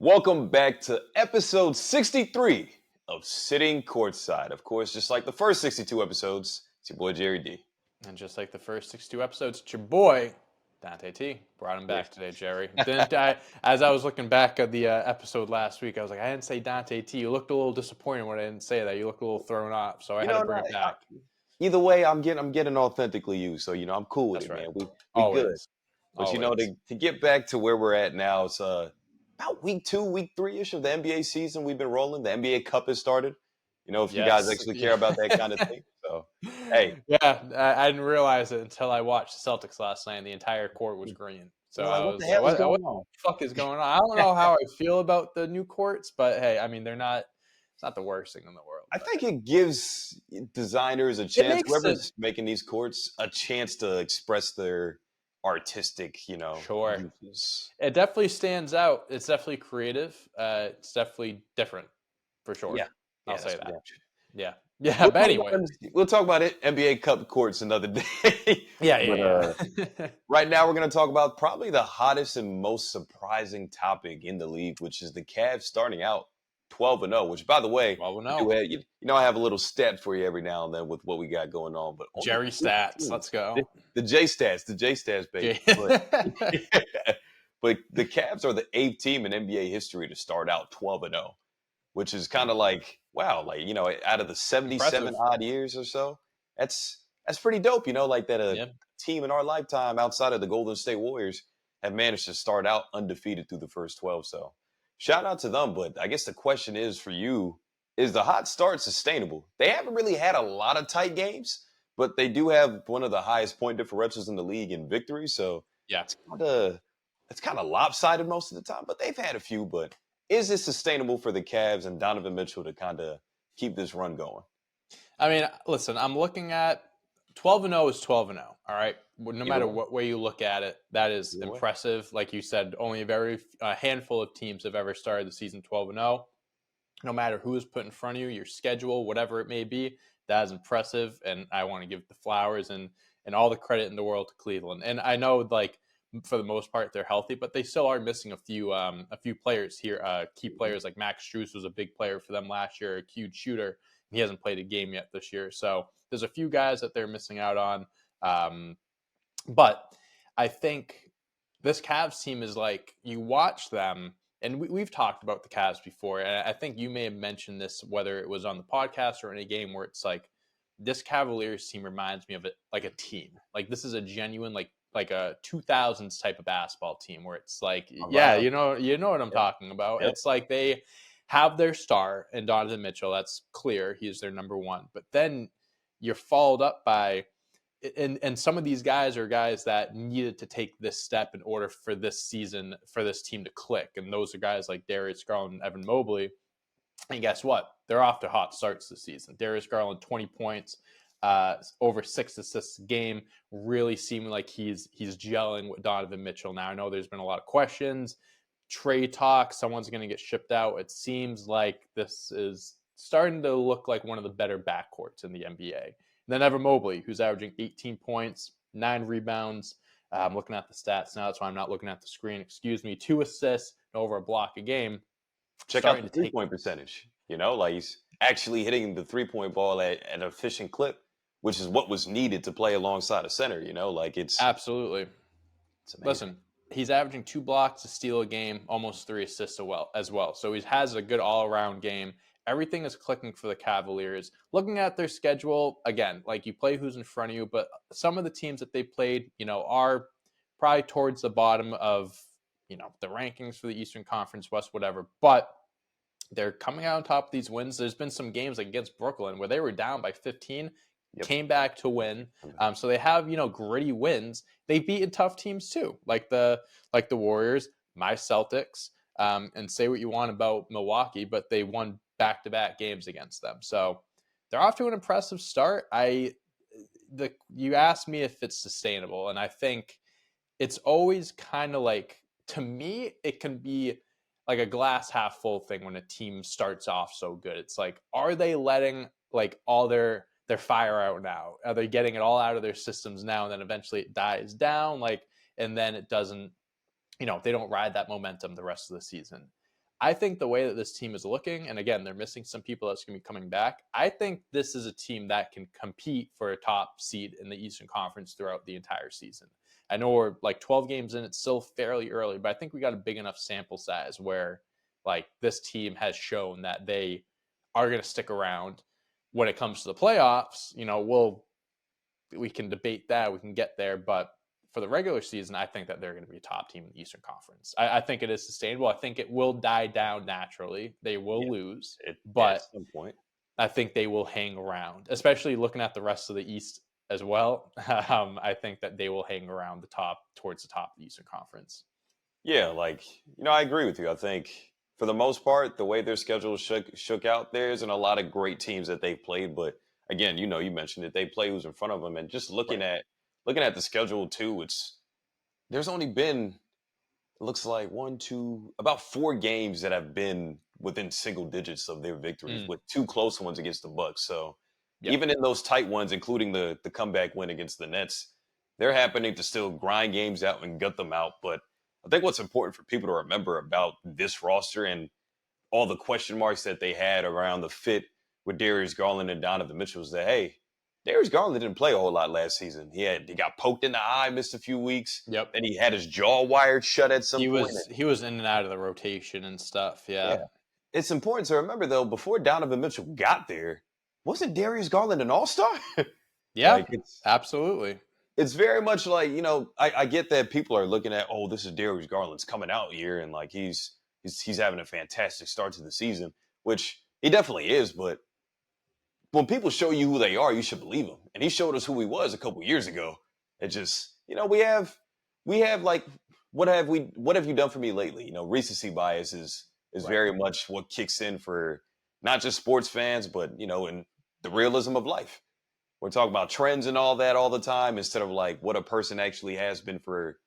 Welcome back to episode 63 of Sitting Courtside. Of course, just like the first 62 episodes, it's your boy Jerry D. And just like the first 62 episodes, it's your boy, Dante T. Brought him back today, Jerry. As I was looking back at the episode last week, I was like, I didn't say Dante T. You looked a little disappointed when I didn't say that. You looked a little thrown off, so I had to bring it back. Either way, I'm getting authentically you, so I'm cool with That's it, right. man. We Always. good. But Always. to get back to where we're at now, it's about week 2, week 3-ish of the NBA season. We've been rolling. The NBA Cup has started. If you guys actually care about that kind of thing. So, hey. Yeah, I didn't realize it until I watched the Celtics last night, and the entire court was green. So I was like, what the fuck is going on? I don't know how I feel about the new courts, but hey, I mean, it's not the worst thing in the world. I think it gives designers a chance, whoever's making these courts, a chance to express their artistic, Sure. uses. It definitely stands out. It's definitely creative. It's definitely different, for sure. Yeah. I'll say that. Yeah. We'll but anyway. We'll talk about it, NBA Cup courts another day. Yeah. Right now, we're going to talk about probably the hottest and most surprising topic in the league, which is the Cavs starting out 12-0, which, by the way, 12-0. I have a little stat for you every now and then with what we got going on. But Jerry stats, let's go. The J stats, baby. But the Cavs are the 8th team in NBA history to start out 12-0, which is kind of like, wow, out of the 77 odd years or so, that's pretty dope. That team in our lifetime outside of the Golden State Warriors have managed to start out undefeated through the first 12. So shout out to them. But I guess the question is for you, is the hot start sustainable? They haven't really had a lot of tight games, but they do have one of the highest point differentials in the league in victory. So yeah, it's kind of lopsided most of the time, but they've had a few. But is it sustainable for the Cavs and Donovan Mitchell to kind of keep this run going? I mean, listen, I'm looking at 12-0 is 12-0. All right. No matter what way you look at it, that is impressive. Like you said, only a handful of teams have ever started the season 12-0. No matter who is put in front of you, your schedule, whatever it may be, that is impressive. And I want to give the flowers and all the credit in the world to Cleveland. And I know, for the most part, they're healthy, but they still are missing a few players here. Key players like Max Strus was a big player for them last year, a huge shooter. He hasn't played a game yet this year. So there's a few guys that they're missing out on. But I think this Cavs team is you watch them, and we've talked about the Cavs before, and I think you may have mentioned this, whether it was on the podcast or in a game, where it's this Cavaliers team reminds me of it like a team. This is a genuine, like a 2000s type of basketball team where it's you know what I'm talking about. Yep. It's like they have their star in Donovan Mitchell. That's clear. He's their number one. But then you're followed up by, and some of these guys are guys that needed to take this step in order for this season, for this team to click. And those are guys like Darius Garland and Evan Mobley. And guess what? They're off to hot starts this season. Darius Garland, 20 points. Over 6 assists a game, really seeming like he's gelling with Donovan Mitchell. Now, I know there's been a lot of questions, trade talk, someone's going to get shipped out. It seems like this is starting to look like one of the better backcourts in the NBA. And then Evan Mobley, who's averaging 18 points, 9 rebounds. I'm looking at the stats now. That's why I'm not looking at the screen. 2 assists, and over a block a game. Check out the three-point percentage. He's actually hitting the three-point ball at an efficient clip, which is what was needed to play alongside a center, it's absolutely. It's amazing. Listen, he's averaging 2 blocks, a steal a game, almost 3 assists as well. So he has a good all-around game. Everything is clicking for the Cavaliers. Looking at their schedule, again, you play who's in front of you, but some of the teams that they played, are probably towards the bottom of, the rankings for the Eastern Conference West, whatever. But they're coming out on top of these wins. There's been some games against Brooklyn where they were down by 15, came back to win. So they have, gritty wins. They've beaten tough teams too, like the Warriors, my Celtics, and say what you want about Milwaukee, but they won back-to-back games against them. So they're off to an impressive start. You asked me if it's sustainable, and I think it's always kind of to me, it can be like a glass half full thing when a team starts off so good. It's are they letting all their fire out now? Are they getting it all out of their systems now, and then eventually it dies down? And then it doesn't, they don't ride that momentum the rest of the season. I think the way that this team is looking, and again, they're missing some people that's going to be coming back. I think this is a team that can compete for a top seed in the Eastern Conference throughout the entire season. I know we're like 12 games in, it's still fairly early, but I think we got a big enough sample size where like this team has shown that they are going to stick around. When it comes to the playoffs, we can debate that, we can get there, but for the regular season, I think that they're going to be a top team in the Eastern Conference. I think it is sustainable. I think it will die down naturally. They will lose, but at some point, I think they will hang around, especially looking at the rest of the East as well. I think that they will hang around towards the top of the Eastern Conference. Yeah, I agree with you. I think for the most part, the way their schedule shook out, there isn't a lot of great teams that they've played. But again, you mentioned it. They play who's in front of them, and just looking at the schedule too, there's only been, it looks like about 4 games that have been within single digits of their victories, with 2 close ones against the Bucks. So even in those tight ones, including the comeback win against the Nets, they're happening to still grind games out and gut them out. But I think what's important for people to remember about this roster and all the question marks that they had around the fit with Darius Garland and Donovan Mitchell is that, hey, Darius Garland didn't play a whole lot last season. He got poked in the eye, missed a few weeks. Yep. Then he had his jaw wired shut at some point. He was in and out of the rotation and stuff. Yeah. It's important to remember, though, before Donovan Mitchell got there, wasn't Darius Garland an all-star? Yeah, absolutely. It's very much like, I get that people are looking at, oh, this is Darius Garland's coming out year, and like he's having a fantastic start to the season, which he definitely is. But when people show you who they are, you should believe them. And he showed us who he was a couple years ago. It just, we have like, what have you done for me lately? Recency bias is very much what kicks in for not just sports fans, but, in the realism of life. We're talking about trends and all that all the time instead of like what a person actually has been for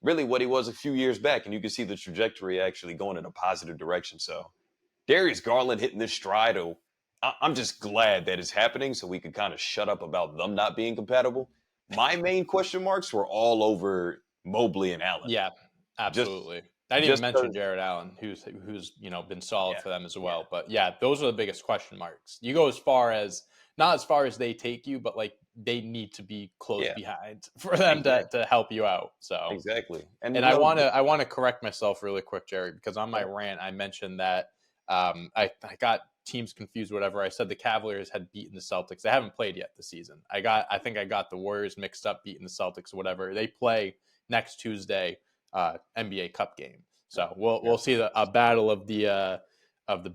really what he was a few years back. And you can see the trajectory actually going in a positive direction. So Darius Garland hitting this stride, I'm just glad that it's happening so we could kind of shut up about them not being compatible. My main question marks were all over Mobley and Allen. Yeah, absolutely. I didn't even mention Jared Allen, who's been solid for them as well. But yeah, those are the biggest question marks. You go not as far as they take you, but like they need to be close behind for them to help you out. So exactly. And I want to correct myself really quick, Jerry, because on my rant I mentioned that I got teams confused. Whatever I said, the Cavaliers had beaten the Celtics. They haven't played yet this season. I think I got the Warriors mixed up, beating the Celtics. Whatever, they play next Tuesday. NBA Cup game. So we'll see a battle of the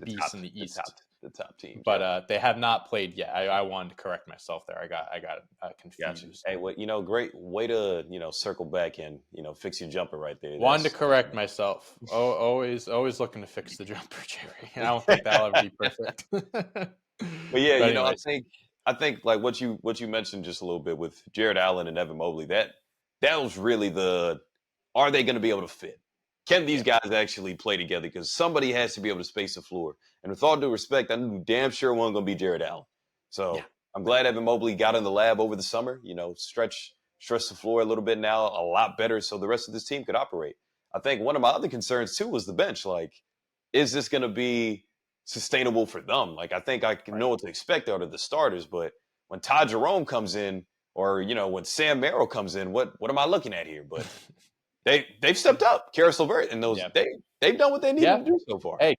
beasts in the East, the top team. But they have not played yet. I wanted to correct myself there. I got confused. Gotcha. Hey, great way to circle back and fix your jumper right there. Wanted to correct myself. Always looking to fix the jumper, Jerry. I don't think that'll ever be perfect. But yeah, I think like what you mentioned just a little bit with Jared Allen and Evan Mobley, that was really are they going to be able to fit? Can these guys actually play together? Because somebody has to be able to space the floor. And with all due respect, I knew damn sure one going to be Jared Allen. So I'm glad Evan Mobley got in the lab over the summer, stretch the floor a little bit now, a lot better so the rest of this team could operate. I think one of my other concerns, too, was the bench. Like, is this going to be sustainable for them? Like, I think I can know what to expect out of the starters. But when Todd Jerome comes in or, when Sam Merrill comes in, what am I looking at here? But they've stepped up. Karis LeVert and those they've done what they needed to do so far. Hey,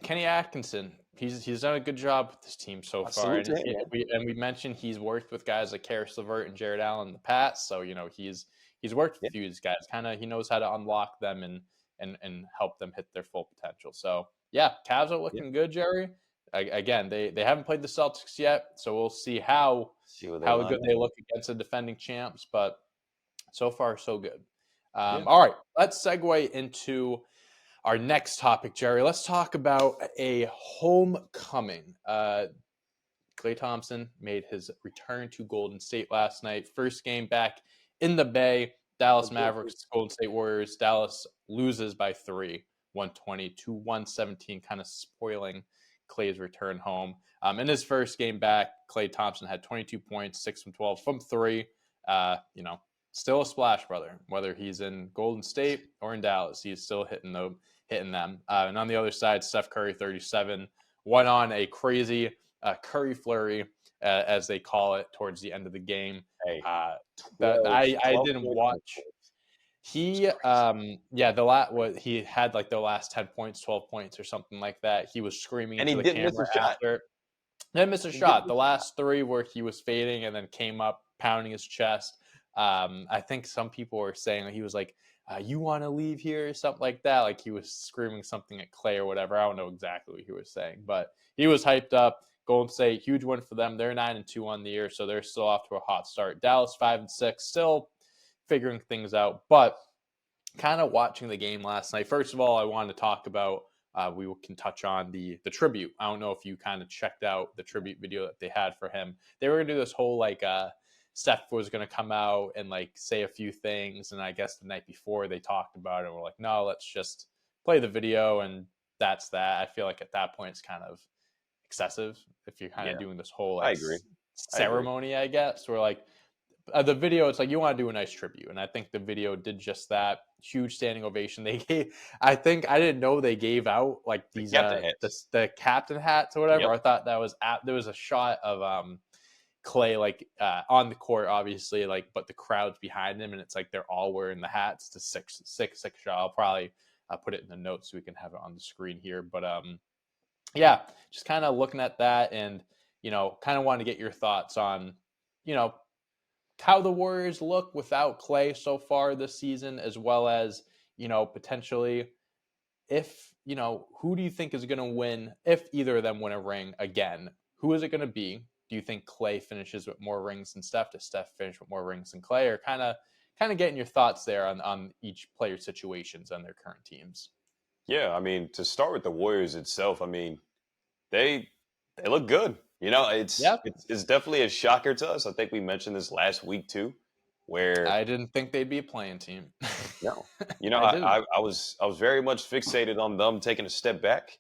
Kenny Atkinson, he's done a good job with this team so far. And we mentioned he's worked with guys like Karis LeVert and Jared Allen in the past, so he's worked with a few of these guys. Kind of he knows how to unlock them and help them hit their full potential. So yeah, Cavs are looking good, Jerry. Again, they haven't played the Celtics yet, so we'll see how good they look against the defending champs. But so far, so good. All right, let's segue into our next topic, Jerry. Let's talk about a homecoming. Klay Thompson made his return to Golden State last night. First game back in the Bay. Dallas Mavericks, Golden State Warriors. Dallas loses by 3, 120-117, kind of spoiling Klay's return home. In his first game back, Klay Thompson had 22 points, 6 from 12 from 3. Still a splash brother, whether he's in Golden State or in Dallas. He's still hitting hitting them. And on the other side, Steph Curry, 37, went on a crazy Curry flurry, as they call it, towards the end of the game. Hey, I didn't watch. He, he had like the last 10 points, 12 points or something like that. He was screaming and into he the didn't miss camera a shot. after. Then missed a shot. The last three where he was fading and then came up pounding his chest. I think some people were saying that he was like, you want to leave here or something like that. Like he was screaming something at Clay or whatever. I don't know exactly what he was saying, but he was hyped up. Golden State, huge win for them. They're 9-2 on the year, so they're still off to a hot start. Dallas 5-6, still figuring things out, but kind of watching the game last night. First of all, I wanted to talk about, we can touch on the tribute. I don't know if you kind of checked out the tribute video that they had for him. They were going to do this whole like Steph was going to come out and like say a few things, and I guess the night before they talked about it and we're like, no, let's just play the video and that's that. I feel like at that point it's kind of excessive if you're kind of doing this whole like ceremony, I guess. We're like, the video, it's like you want to do a nice tribute, and I think the video did just that. Huge standing ovation. They gave, I think, I didn't know they gave out like these the captain hats or whatever. I thought that was there was a shot of Clay like on the court, obviously, like, but the crowd's behind him, and it's like they're all wearing the hats. It's a six shot. I'll probably put it in the notes so we can have it on the screen here. But yeah, just kind of looking at that, and kind of wanted to get your thoughts on how the Warriors look without Clay so far this season, as well as, potentially if, who do you think is going to win if either of them win a ring again? Who is it going to be? Do you think Clay finishes with more rings than Steph? Does Steph finish with more rings than Clay? Or kind of getting your thoughts there on each player's situations on their current teams. Yeah, I mean, to start with the Warriors itself, I mean, they look good. It's definitely a shocker to us. I think we mentioned this last week too, where I didn't think they'd be a playing team. No, I was very much fixated on them taking a step back.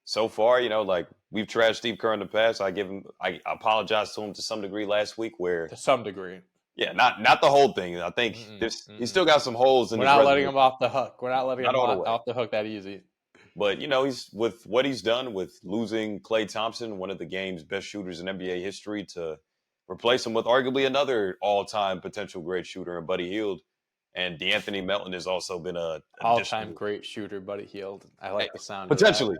So far, like we've trashed Steve Kerr in the past. I apologize to him to some degree last week. To some degree, yeah, not the whole thing. I think he's still got some holes in. We're not letting him off the hook. We're not letting him off the hook that easy. But he's with what he's done with losing Klay Thompson, one of the game's best shooters in NBA history, to replace him with arguably another all-time potential great shooter in Buddy Hield. And DeAnthony Melton has also been a all-time great shooter, Buddy Hield. I like the sound. Potentially.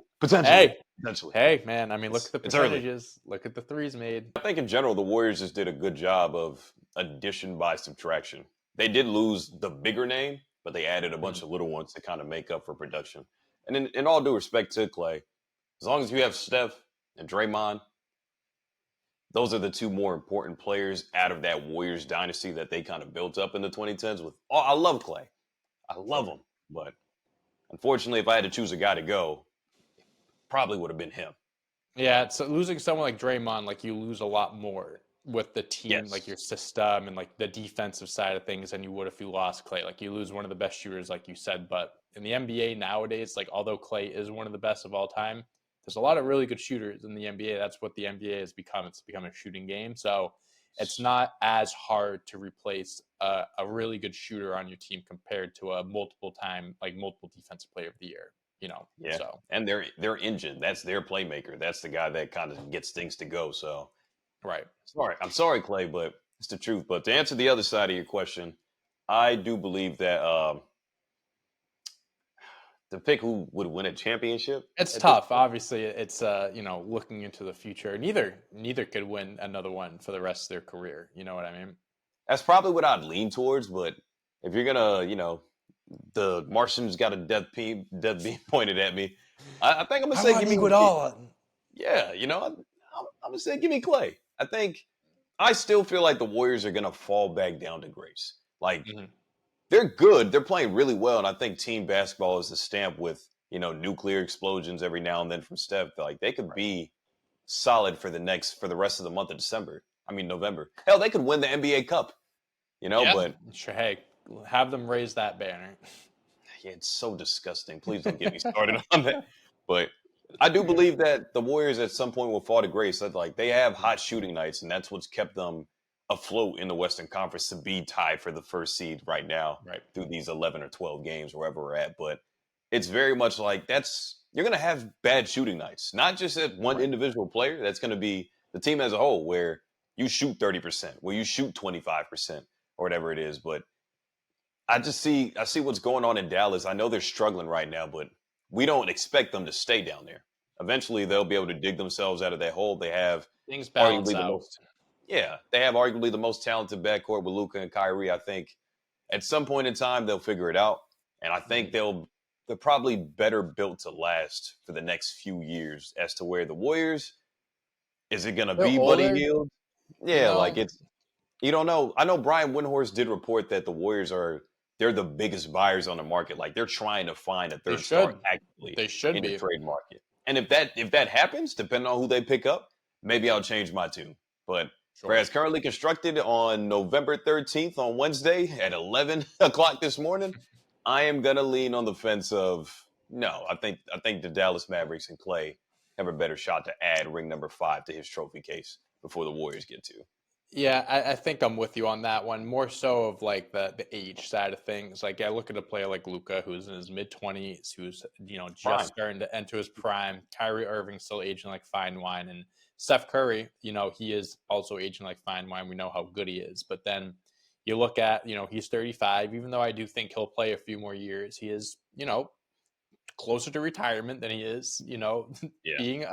Hey, man. I mean, look at the percentages. Look at the threes made. I think in general, the Warriors just did a good job of addition by subtraction. They did lose the bigger name, but they added a bunch of little ones to kind of make up for production. And in all due respect to Clay, as long as you have Steph and Draymond, those are the two more important players out of that Warriors dynasty that they kind of built up in the 2010s. I love Clay. I love him. But unfortunately, if I had to choose a guy to go, it probably would have been him. Yeah, so losing someone like Draymond, like you lose a lot more with the team, like your system and like the defensive side of things than you would if you lost Clay. Like you lose one of the best shooters, like you said. But in the NBA nowadays, like although Clay is one of the best of all time, there's a lot of really good shooters in the NBA. That's what the NBA has become. It's become a shooting game. So it's not as hard to replace a really good shooter on your team compared to a multiple defensive player of the year. Yeah. So. And their engine, that's their playmaker. That's the guy that kind of gets things to go. So, right. I'm sorry, Clay, but it's the truth. But to answer the other side of your question, I do believe that to pick who would win a championship, it's tough. Obviously, it's looking into the future. Neither could win another one for the rest of their career. You know what I mean? That's probably what I'd lean towards. But if you're gonna, the Martian's got a death beam pointed at me, I think I'm gonna say give me Iguodala. Yeah, I'm gonna say give me Clay. I still feel like the Warriors are gonna fall back down to grace. Like. Mm-hmm. They're good. They're playing really well. And I think team basketball is the stamp with, nuclear explosions every now and then from Steph. Like they could be solid for the rest of the month of November. Hell, they could win the NBA Cup, but sure, hey, have them raise that banner. Yeah, it's so disgusting. Please don't get me started on that. But I do believe that the Warriors at some point will fall to grace. That like they have hot shooting nights, and that's what's kept them afloat in the Western Conference to be tied for the first seed right now through these 11 or 12 games, wherever we're at. But it's very much like you're going to have bad shooting nights, not just at one individual player. That's going to be the team as a whole, where you shoot 30%, where you shoot 25% or whatever it is. But I see what's going on in Dallas. I know they're struggling right now, but we don't expect them to stay down there. Eventually, they'll be able to dig themselves out of that hole. They have things balance out. They have arguably the most talented backcourt with Luka and Kyrie. I think at some point in time they'll figure it out, and I think they're probably better built to last for the next few years. As to where the Warriors, is it going to be Buddy Hield? Yeah, like it's. You don't know. I know Brian Windhorst did report that the Warriors they're the biggest buyers on the market. Like they're trying to find a third star actively in the trade market. And if that happens, depending on who they pick up, maybe I'll change my tune. But for as currently constructed on November 13th on Wednesday at 11 o'clock this morning, I am gonna lean on the fence of no. I think the Dallas Mavericks and Clay have a better shot to add ring number 5 to his trophy case before the Warriors get to. Yeah, I think I'm with you on that one. More so of like the age side of things. Like I look at a player like Luka, who's in his mid-20s, who's just starting to enter his prime. Kyrie Irving still aging like fine wine, and Steph Curry, he is also aging like fine wine. We know how good he is, but then you look at he's 35. Even though I do think he'll play a few more years, he is closer to retirement than he is, being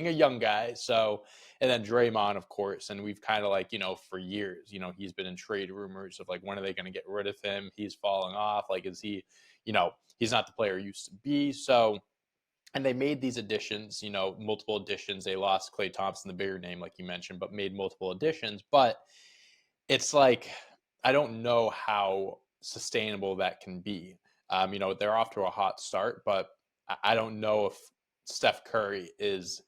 a young guy. So. And then Draymond, of course, and we've kind of like, for years, he's been in trade rumors of like, when are they going to get rid of him? He's falling off. Like, is he, he's not the player he used to be. So, and they made these additions, multiple additions. They lost Klay Thompson, the bigger name, like you mentioned, but made multiple additions. But it's like, I don't know how sustainable that can be. They're off to a hot start, but I don't know if Steph Curry is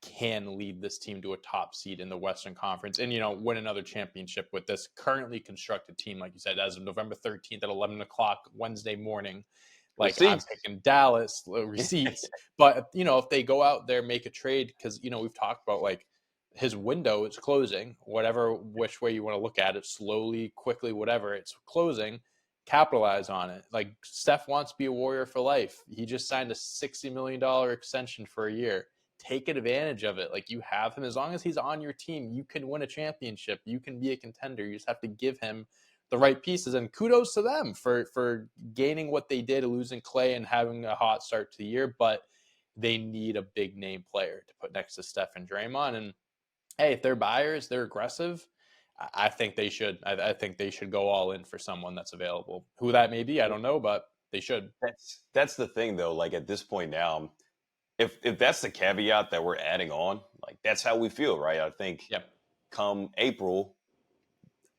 can lead this team to a top seed in the Western Conference and, win another championship with this currently constructed team, like you said, as of November 13th at 11 o'clock Wednesday morning. Like receipts. I'm picking Dallas receipts. But, if they go out there, make a trade, because, we've talked about like his window is closing, which way you want to look at it, slowly, quickly, whatever, it's closing. Capitalize on it. Like Steph wants to be a Warrior for life. He just signed a $60 million extension for a year. Take advantage of it. Like you have him, as long as he's on your team, you can win a championship. You can be a contender. You just have to give him the right pieces. And kudos to them for gaining what they did, losing Klay and having a hot start to the year. But they need a big name player to put next to Steph and Draymond. And hey, if they're buyers, they're aggressive. I think they should. I think they should go all in for someone that's available. Who that may be, I don't know, but they should. That's the thing, though. Like at this point now. If that's the caveat that we're adding on, like that's how we feel, right? I think come April,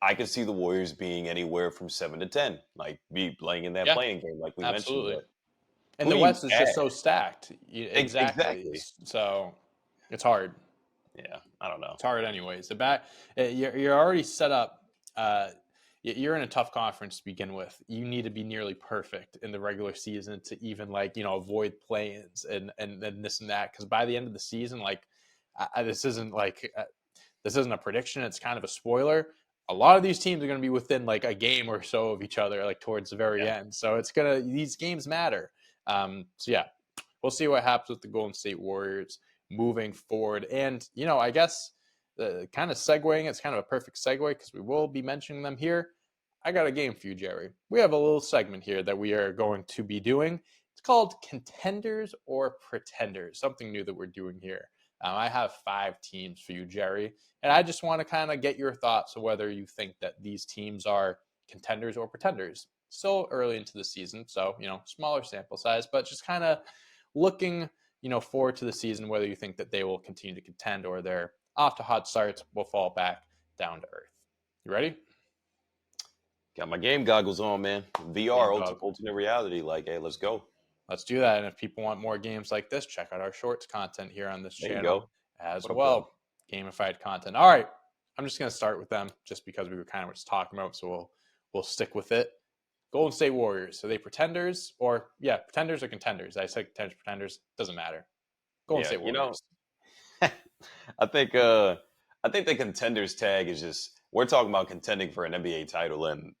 I can see the Warriors being anywhere from 7 to 10, like be playing in that playing game, like we mentioned. But and the West is just so stacked. Exactly. So it's hard. Yeah, I don't know. It's hard anyways. You're already set up. You're in a tough conference to begin with. You need to be nearly perfect in the regular season to even avoid play-ins and this and that. Because by the end of the season, this isn't a prediction. It's kind of a spoiler. A lot of these teams are going to be within like a game or so of each other, like towards the very end. So these games matter. We'll see what happens with the Golden State Warriors moving forward. And I guess. Kind of segueing, it's kind of a perfect segue because we will be mentioning them here. I got a game for you, Jerry. We have a little segment here that we are going to be doing. It's called Contenders or Pretenders, something new that we're doing here. I have 5 teams for you, Jerry, and I just want to kind of get your thoughts on whether you think that these teams are contenders or pretenders. Still early into the season, so, smaller sample size, but just kind of looking, forward to the season, whether you think that they will continue to contend or they're off to hot starts, will fall back down to earth. You ready? Got my game goggles on, man. VR, alternate reality. Like, hey, let's go. Let's do that. And if people want more games like this, check out our shorts content here on this channel as well. Gamified content. All right. I'm just going to start with them just because we were kind of just talking about, so we'll stick with it. Golden State Warriors. Are they pretenders pretenders or contenders? I said contenders, pretenders. Doesn't matter. Golden State Warriors. I think the contenders tag is just we're talking about contending for an NBA title, and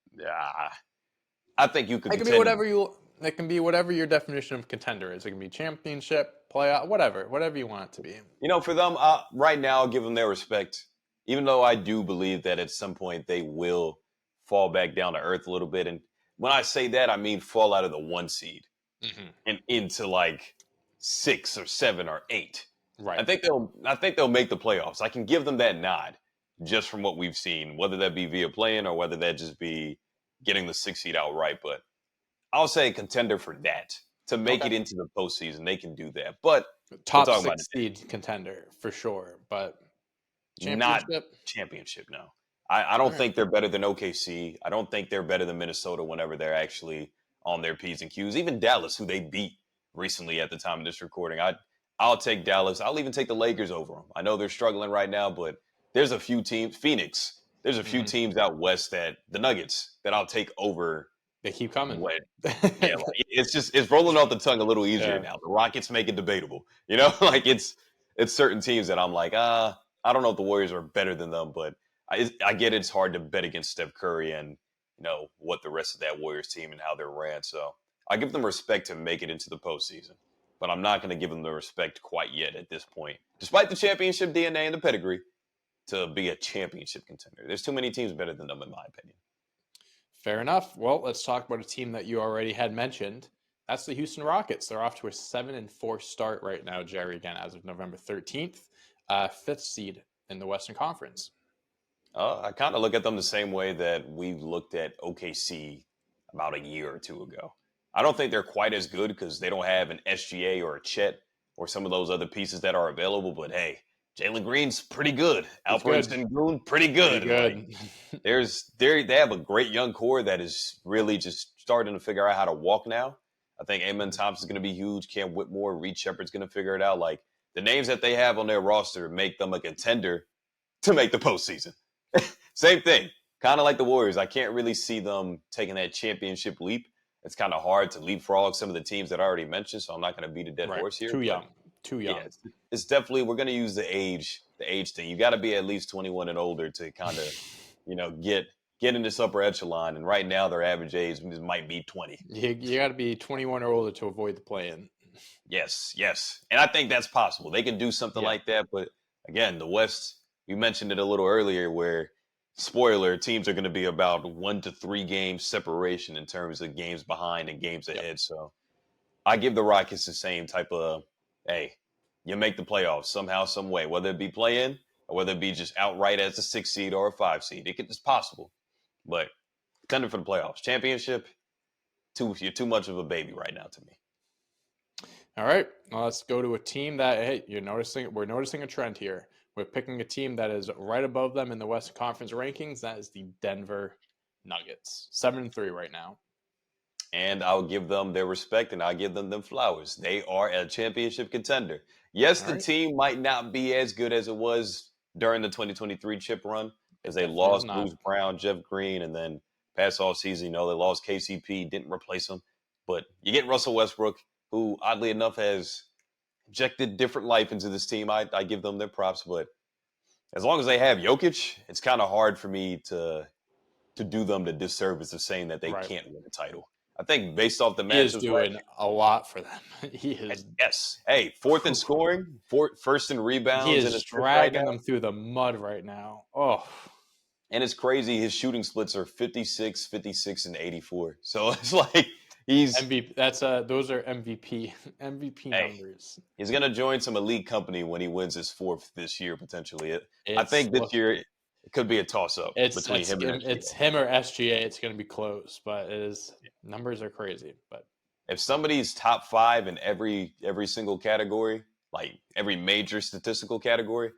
I think you could. It could be whatever you. It can be whatever your definition of contender is. It can be championship, playoff, whatever you want it to be. For them, right now, I'll give them their respect. Even though I do believe that at some point they will fall back down to earth a little bit. And when I say that, I mean fall out of the 1 seed and into like 6 or 7 or 8. Right. I think they'll make the playoffs. I can give them that nod just from what we've seen, whether that be via playing or whether that just be getting the 6 seed outright. But I'll say contender for that. To make it into the postseason, they can do that. But top 6 seed contender for sure. But not championship, no. I don't think they're better than OKC. I don't think they're better than Minnesota whenever they're actually on their P's and Q's. Even Dallas, who they beat recently at the time of this recording. I'll take Dallas. I'll even take the Lakers over them. I know they're struggling right now, but there's a few teams, Phoenix, there's a few teams out west the Nuggets, that I'll take over. They keep coming. It's rolling off the tongue a little easier now. The Rockets make it debatable. It's certain teams that I'm like, I don't know if the Warriors are better than them, but I get it's hard to bet against Steph Curry and what the rest of that Warriors team and how they're ran. So I give them respect to make it into the postseason, but I'm not going to give them the respect quite yet at this point, despite the championship DNA and the pedigree, to be a championship contender. There's too many teams better than them, in my opinion. Fair enough. Well, let's talk about a team that you already had mentioned. That's the Houston Rockets. They're off to a 7-4 start right now, Jerry, again, as of November 13th. 5th seed in the Western Conference. I kind of look at them the same way that we looked at OKC about a year or two ago. I don't think they're quite as good because they don't have an SGA or a Chet or some of those other pieces that are available. But hey, Jalen Green's pretty good. Alperen Sengun, pretty good. They have a great young core that is really just starting to figure out how to walk now. I think Amen Thompson's going to be huge. Cam Whitmore, Reed Shepherd's going to figure it out. Like, the names that they have on their roster make them a contender to make the postseason. Same thing. Kind of like the Warriors. I can't really see them taking that championship leap. It's kind of hard to leapfrog some of the teams that I already mentioned, so I'm not going to beat a dead horse here. Too young. Yeah, it's definitely, we're going to use the age thing. You got to be at least 21 and older to kind of, get in this upper echelon. And right now, their average age might be 20. You got to be 21 or older to avoid the play-in. Yes. And I think that's possible. They can do something like that. But again, the West, you mentioned it a little earlier, where, spoiler, teams are going to be about 1 to 3 games separation in terms of games behind and games ahead. So I give the Rockets the same type of, hey, you make the playoffs somehow, some way, whether it be play-in or whether it be just outright as a 6 seed or a 5 seed. It's possible. But contender for the playoffs. Championship, you're too much of a baby right now to me. All right, well, let's go to a team that, we're noticing a trend here. We're picking a team that is right above them in the Western Conference rankings. That is the Denver Nuggets, 7-3 right now. And I'll give them their respect, and I'll give them flowers. They are a championship contender. Yes, the team might not be as good as it was during the 2023 chip run, as they lost Bruce Brown, Jeff Green, and then past all season, they lost KCP, didn't replace him. But you get Russell Westbrook, who oddly enough has injected different life into this team. I give them their props, but as long as they have Jokic, it's kind of hard for me to do them the disservice of saying that they can't win a title. I think based off the matchups, he is doing a lot for them. He is. Yes. Hey, 4th in scoring, first in rebounds. He is dragging them through the mud right now. Oh. And it's crazy. His shooting splits are 56, 56, and 84. So it's like he's MVP. Those are MVP numbers. He's gonna join some elite company when he wins his 4th this year potentially. I think this year it could be a toss-up between him and SGA. It's him or SGA. It's going to be close, but numbers are crazy. But if somebody's top 5 in every single category, like every major statistical category,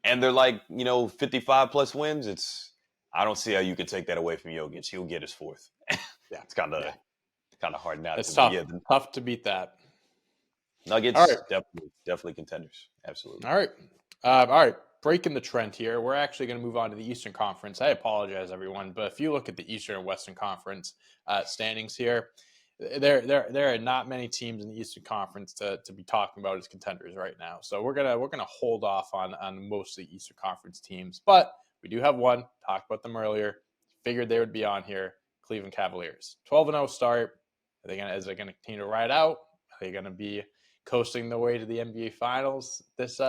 and they're like 55 plus wins, I don't see how you could take that away from Jokic. He'll get his 4th. It's kind of hard not to. It's tough. Tough to beat that. Nuggets, definitely contenders. Absolutely. All right. Breaking the trend here, we're actually going to move on to the Eastern Conference. I apologize, everyone, but if you look at the Eastern and Western Conference standings here, there are not many teams in the Eastern Conference to be talking about as contenders right now. So we're gonna hold off on most of the Eastern Conference teams, but we do have one. Talked about them earlier. Figured they would be on here. Cleveland Cavaliers, 12-0 start. Is it gonna continue to ride out? Are they gonna be coasting the way to the NBA Finals this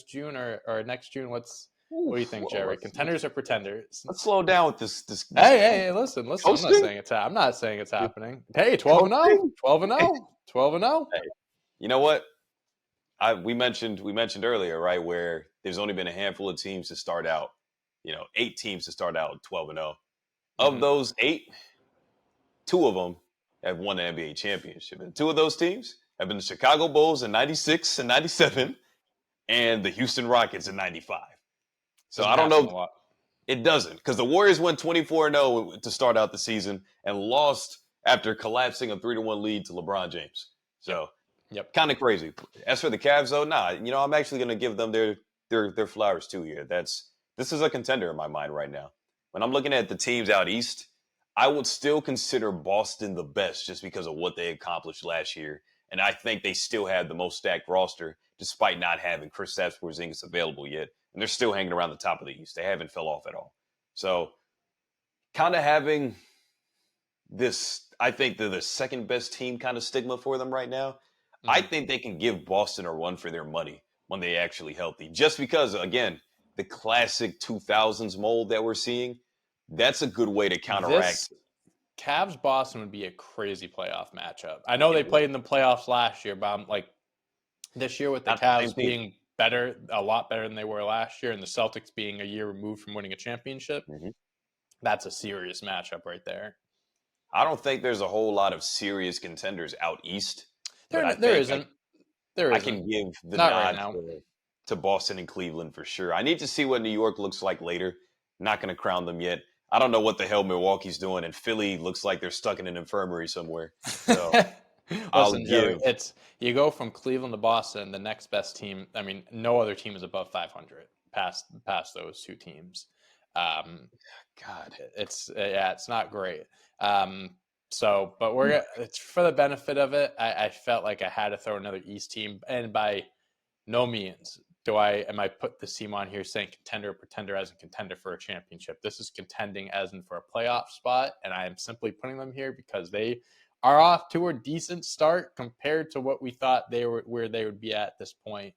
June or next June? What do you think, Jerry? Contenders or pretenders? Let's slow down with this. Hey, listen. I'm not saying it's happening. Hey, 12-0, 12-0, 12-0. Hey, you know what? We mentioned earlier, right, where there's only been a handful of teams to start out, 8 teams to start out 12-0. Of those 8, 2 of them have won the NBA championship. And 2 of those teams have been the Chicago Bulls in 96 and 97 and the Houston Rockets in 95. So I don't know. It doesn't, because the Warriors went 24-0 to start out the season and lost after collapsing a 3-1 lead to LeBron James. So, kind of crazy. As for the Cavs, though, I'm actually going to give them their flowers too here. This is a contender in my mind right now. When I'm looking at the teams out east, I would still consider Boston the best just because of what they accomplished last year, and I think they still have the most stacked roster despite not having Kristaps Porzingis available yet. And they're still hanging around the top of the East. They haven't fell off at all. So kind of having this, I think they're the second best team kind of stigma for them right now. I think they can give Boston a run for their money when they actually healthy. Just because, again, the classic 2000s mold that we're seeing, that's a good way to counteract. Cavs-Boston would be a crazy playoff matchup. I know they played in the playoffs last year, but I'm like, this year with the Cavs being better, a lot better than they were last year, and the Celtics being a year removed from winning a championship, that's a serious matchup right there. I don't think there's a whole lot of serious contenders out east. There isn't. I can give the nod to Boston and Cleveland for sure. I need to see what New York looks like later. Not going to crown them yet. I don't know what the hell Milwaukee's doing, and Philly looks like they're stuck in an infirmary somewhere. So listen, Jerry, you go from Cleveland to Boston, the next best team. I mean, no other team is above 500 past those 2 teams. God, it's not great. But it's for the benefit of it. I felt like I had to throw another East team, and by no means am I put this team on here saying contender or pretender as a contender for a championship. This is contending as in for a playoff spot, and I am simply putting them here because they are off to a decent start compared to what we thought where they would be at this point.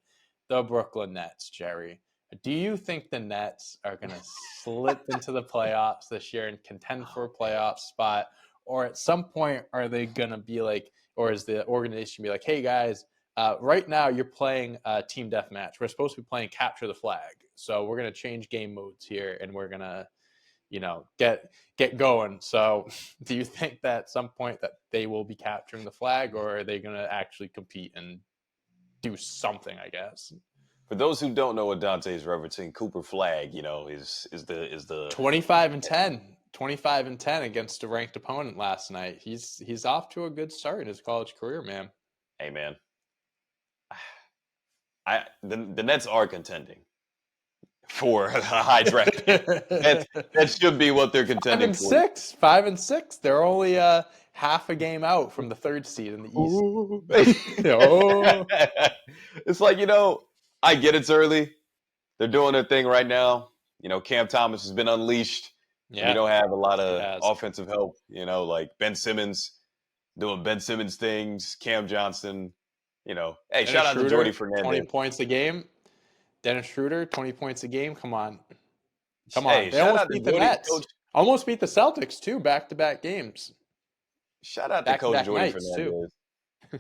The Brooklyn Nets, Jerry. Do you think the Nets are going to slip into the playoffs this year and contend for a playoff spot? Or at some point, are they going to be like, or is the organization be like, hey guys, right now you're playing team deathmatch. We're supposed to be playing capture the flag. So we're going to change game modes here and we're going to, get going. So do you think that at some point that they will be capturing the flag, or are they going to actually compete and do something, I guess? For those who don't know what Dante is referencing, Cooper Flag, is the 25-10. 25-10 against a ranked opponent last night. He's off to a good start in his college career, man. Hey, man. The Nets are contending for a high draft pick. That should be what they're contending for. 5-6. They're only half a game out from the 3rd seed in the East. It's like, I get it's early. They're doing their thing right now. Cam Thomas has been unleashed. Yeah. We don't have a lot of offensive help, like Ben Simmons doing Ben Simmons things, Cam Johnson, hey, Dennis shout out Schroeder, to Jordy Fernandez. 20 points a game. Dennis Schroeder, 20 points a game. Come on. Hey, they almost beat the Nets. Almost beat the Celtics, too, back-to-back games. Shout out to Coach Jordy Fernandez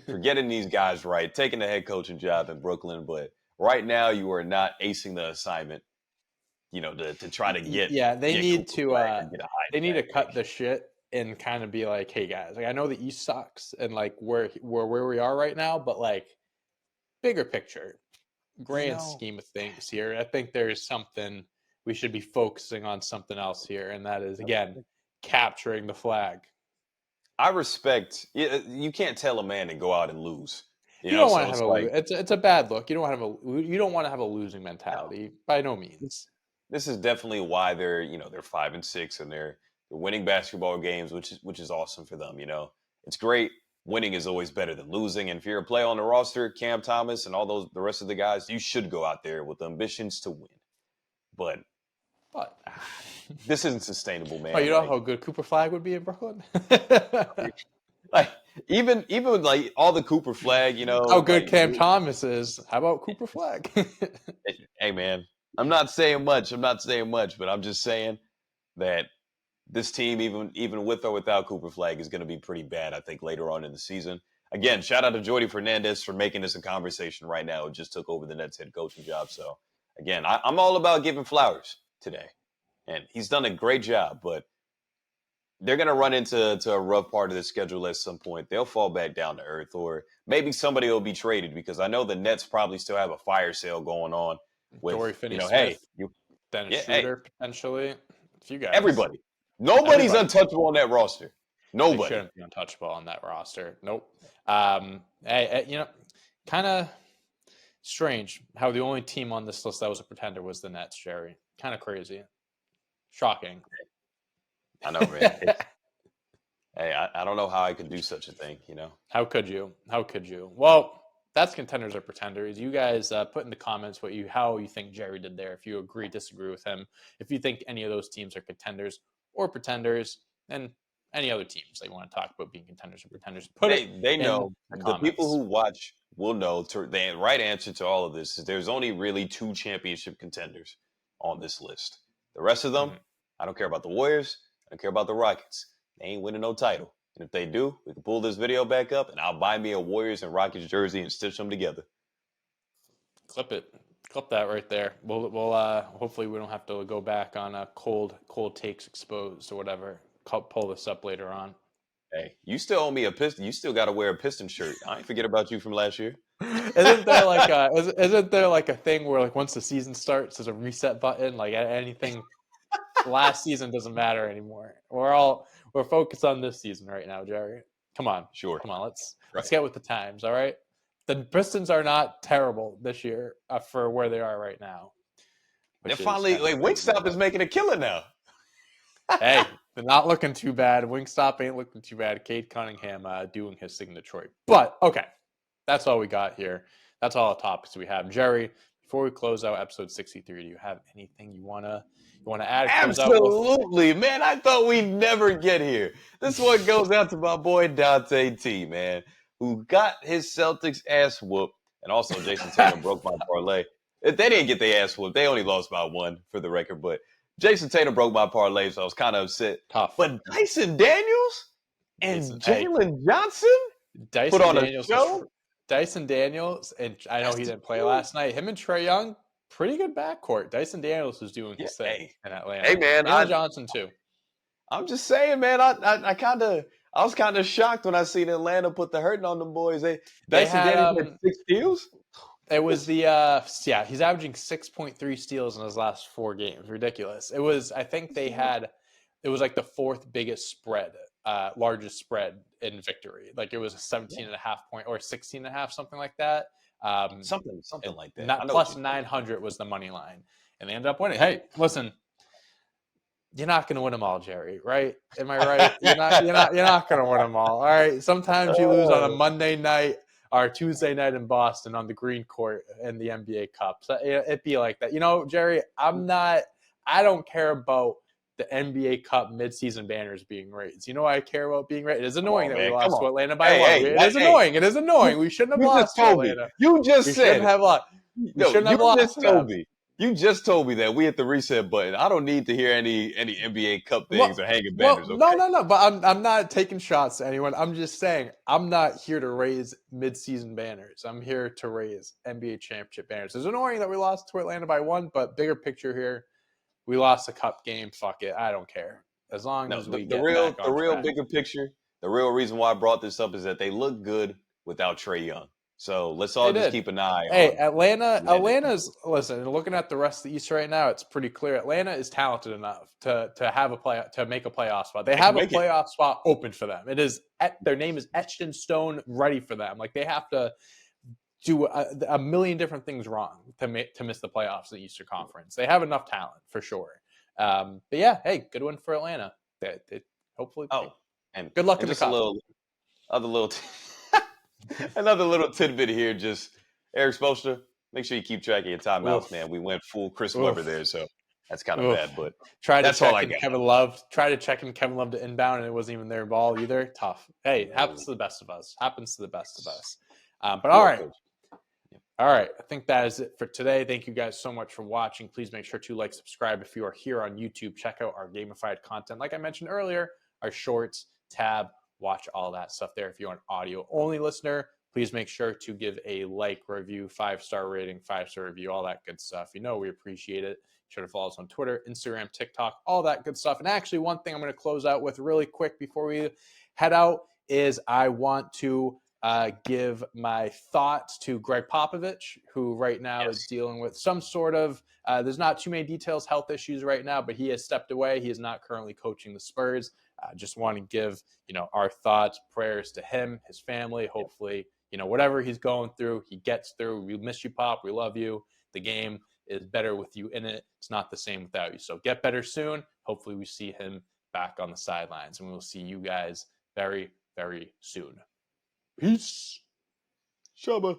for getting these guys right, taking the head coaching job in Brooklyn. But right now, you are not acing the assignment. To try to get they need to cut the shit and kind of be like, hey guys, like I know the East sucks and like where we are right now, but like bigger picture, grand scheme of things here, I think there's something we should be focusing on, something else here, and that is again capturing the flag. I respect. You can't tell a man to go out and lose. You don't want to have it's a bad look. You don't want to have a losing mentality by no means. This is definitely why they're 5-6 and they're winning basketball games, which is awesome for them. It's great. Winning is always better than losing. And if you're a player on the roster, Cam Thomas and all the rest of the guys, you should go out there with ambitions to win. But this isn't sustainable, man. Oh, you know how good Cooper Flag would be in Brooklyn? Like even like all the Cooper Flag, How good like Cam Thomas is. How about Cooper Flag? hey man, I'm not saying much. But I'm just saying that this team, even with or without Cooper Flag, is going to be pretty bad, I think, later on in the season. Again, shout out to Jordy Fernandez for making this a conversation right now. It just took over the Nets head coaching job. So, again, I'm all about giving flowers today. And he's done a great job, but they're going to run into a rough part of the schedule at some point. They'll fall back down to earth, or maybe somebody will be traded, because I know the Nets probably still have a fire sale going on with, Dory Finney-Smith, hey, Dennis Schroeder, potentially. A few guys. Everybody. Nobody's untouchable on that roster. Nobody. They shouldn't be untouchable on that roster. Nope. Kind of strange how the only team on this list that was a pretender was the Nets, Jerry. Kind of crazy. Shocking. I know, man. Hey, I don't know how I could do such a thing, How could you? Well, that's Contenders or Pretenders. You guys put in the comments how you think Jerry did there. If you agree, disagree with him. If you think any of those teams are Contenders or Pretenders, and any other teams that you want to talk about being Contenders or Pretenders, they know. The people who watch will know. The right answer to all of this is there's only really 2 championship contenders on this list. The rest of them, I don't care about the Warriors. I don't care about the Rockets. They ain't winning no title. And if they do, we can pull this video back up, and I'll buy me a Warriors and Rockets jersey and stitch them together. Clip that right there. We'll hopefully we don't have to go back on a cold takes exposed or whatever. Pull this up later on. Hey, you still owe me a Piston. You still got to wear a Piston shirt. I ain't forget about you from last year. Isn't there like a thing where like once the season starts, there's a reset button? Like anything last season doesn't matter anymore. We're focused on this season right now, Jerry. Come on. Sure. Come on. Let's get with the times. All right. The Pistons are not terrible this year for where they are right now. They're finally Wingstop is making a killing now. Hey, they're not looking too bad. Wingstop ain't looking too bad. Cade Cunningham doing his thing in Detroit. But okay, that's all we got here. That's all the topics we have. Jerry, before we close out episode 63, do you have anything you wanna add? Absolutely, man. I thought we'd never get here. This one goes out to my boy Dante T, man, who got his Celtics ass whooped, and also Jason Tatum broke my parlay. They didn't get their ass whooped. They only lost by 1 for the record, but Jason Tatum broke my parlay, so I was kind of upset. Tough. But Dyson Daniels and Jalen Johnson put on a show. Dyson Daniels, and I know he didn't play last night. Him and Trae Young, pretty good backcourt. Dyson Daniels was doing his thing in Atlanta. Hey, man. Jalen Johnson, too. I'm just saying, man, I was kind of shocked when I seen Atlanta put the hurting on them boys. Dyson Daniels had 6 steals? It was he's averaging 6.3 steals in his last 4 games. Ridiculous. It was like the 4th biggest spread, largest spread in victory. Like it was a 17.5 point or 16.5, something like that. Something like that. Plus 900 was the money line, and they ended up winning. Hey, listen, you're not going to win them all, Jerry. Right? Am I right? You're not going to win them all. All right. Sometimes you lose on a Monday night or Tuesday night in Boston on the green court in the NBA Cup. So it'd be like that. Jerry, I don't care about the NBA Cup midseason banners being raised. You know why I care about being raised? It is annoying that we lost to Atlanta by 1. It is annoying. It is annoying. We shouldn't have lost to Atlanta. You just said shouldn't have lost. You just told me that we hit the reset button. I don't need to hear any NBA Cup things or hanging banners. Okay? No. But I'm not taking shots to anyone. I'm just saying I'm not here to raise midseason banners. I'm here to raise NBA championship banners. It's annoying that we lost to Atlanta by 1, but bigger picture here, we lost a cup game. Fuck it. I don't care. As long as we get back on track. Bigger picture, the real reason why I brought this up is that they look good without Trae Young. So let's all just keep an eye on. Hey, Atlanta's listen. Looking at the rest of the East right now, it's pretty clear. Atlanta is talented enough to make a playoff spot. They have a playoff spot open for them. It is their name is etched in stone, ready for them. Like they have to do a million different things wrong to miss the playoffs in the Eastern Conference. They have enough talent for sure. But yeah, hey, good one for Atlanta. They hopefully. And good luck in the cup. Another little tidbit here. Just Eric Spoelstra, make sure you keep track of your timeouts, man. We went full Chris Webber there, so That's kind of bad, but try that's to all I check in got. Kevin Love. Try to check in Kevin Love to inbound, and it wasn't even their ball either. Tough. Hey, it happens to the best of us. Happens to the best of us. But all right. All right. I think that is it for today. Thank you guys so much for watching. Please make sure to like, subscribe if you are here on YouTube. Check out our gamified content. Like I mentioned earlier, our shorts tab. Watch all that stuff there. If you're an audio only listener, please make sure to give a like, review, 5-star rating, 5-star review, all that good stuff. You know we appreciate it. Be sure to follow us on Twitter, Instagram, TikTok, all that good stuff. And actually, one thing I'm going to close out with really quick before we head out is I want to give my thoughts to Greg Popovich, who right now is dealing with some sort of, there's not too many details, health issues right now, but he has stepped away. He is not currently coaching the Spurs. Just want to give, our thoughts, prayers to him, his family. Hopefully, whatever he's going through, he gets through. We miss you, Pop. We love you. The game is better with you in it. It's not the same without you. So get better soon. Hopefully we see him back on the sidelines, and we'll see you guys very, very soon. Peace. Shabba.